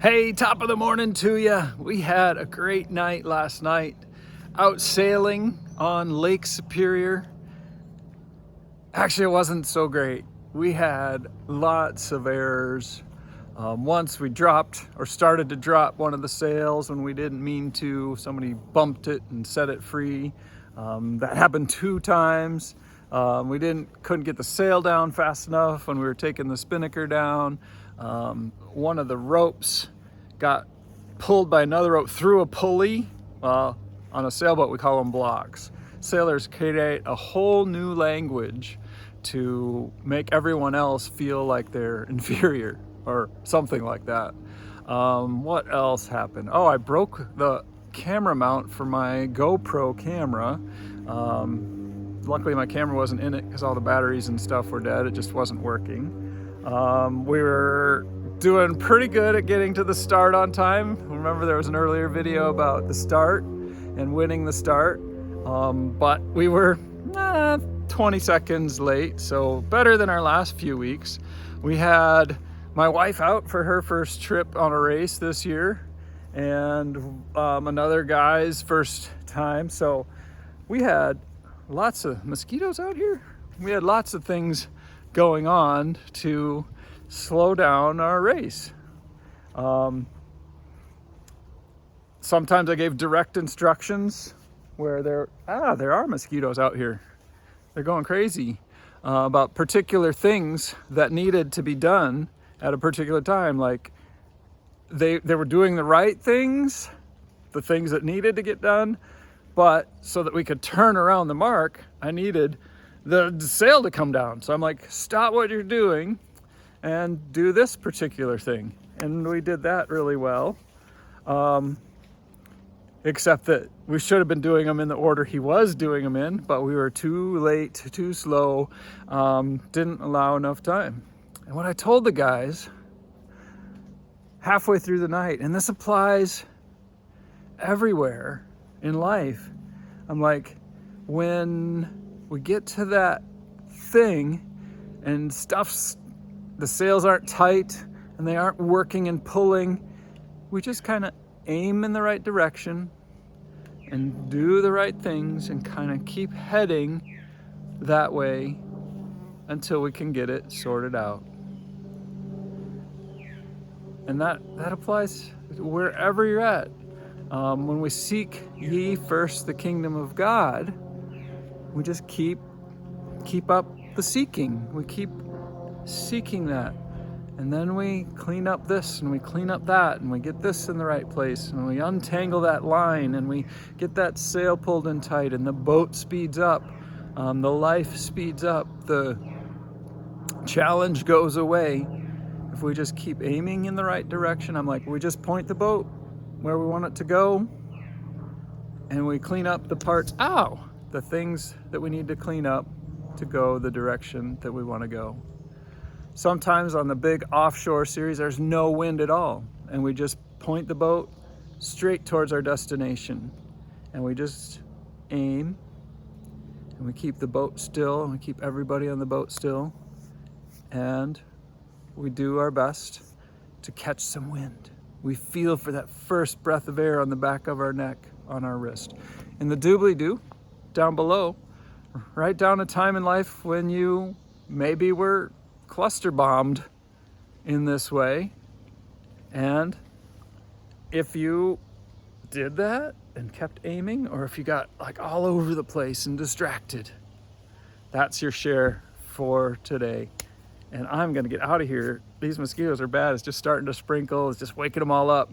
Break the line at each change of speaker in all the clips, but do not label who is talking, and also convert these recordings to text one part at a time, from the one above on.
Hey, top of the morning to you. We had a great night last night out sailing on Lake Superior. Actually, it wasn't so great. We had lots of errors. Once we dropped or started to drop one of the sails when we didn't mean to. Somebody bumped it and set it free. That happened 2 times. We couldn't get the sail down fast enough when we were taking the spinnaker down. One of the ropes got pulled by another rope through a pulley. On a sailboat, we call them blocks. Sailors create a whole new language to make everyone else feel like they're inferior or something like that. What else happened? Oh, I broke the camera mount for my GoPro camera. Luckily my camera wasn't in it because all the batteries and stuff were dead. It just wasn't working. We were doing pretty good at getting to the start on time. Remember there was an earlier video about the start and winning the start, but we were 20 seconds late, so better than our last few weeks. We had my wife out for her first trip on a race this year, and another guy's first time, so we had lots of mosquitoes out here. We had lots of things going on to slow down our race. Sometimes I gave direct instructions where there are mosquitoes out here. They're going crazy about particular things that needed to be done at a particular time. Like they were doing the right things, the things that needed to get done, but so that we could turn around the mark, I needed the sail to come down. So I'm like, stop what you're doing and do this particular thing. And we did that really well. Except that we should have been doing them in the order he was doing them in, but we were too late, too slow, didn't allow enough time. And what I told the guys halfway through the night, and this applies everywhere in life, I'm like, when we get to that thing and the sails aren't tight and they aren't working and pulling, we just kind of aim in the right direction and do the right things and kind of keep heading that way until we can get it sorted out. And that applies wherever you're at. When we seek ye first the kingdom of God, we just keep up the seeking. We keep seeking that. And then we clean up this and we clean up that and we get this in the right place and we untangle that line and we get that sail pulled in tight and the boat speeds up, the life speeds up, the challenge goes away. If we just keep aiming in the right direction, I'm like, we just point the boat where we want it to go and we clean up the parts, the things that we need to clean up to go the direction that we want to go. Sometimes on the big offshore series, there's no wind at all. And we just point the boat straight towards our destination. And we just aim. And we keep the boat still. And we keep everybody on the boat still. And we do our best to catch some wind. We feel for that first breath of air on the back of our neck, on our wrist. In the doobly-doo, down below, write down a time in life when you maybe were cluster bombed in this way, and if you did that and kept aiming, or if you got like all over the place and distracted, that's your share for today. And I'm gonna get out of here. These mosquitoes are bad. It's just starting to sprinkle. It's just waking them all up.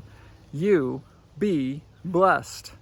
You be blessed.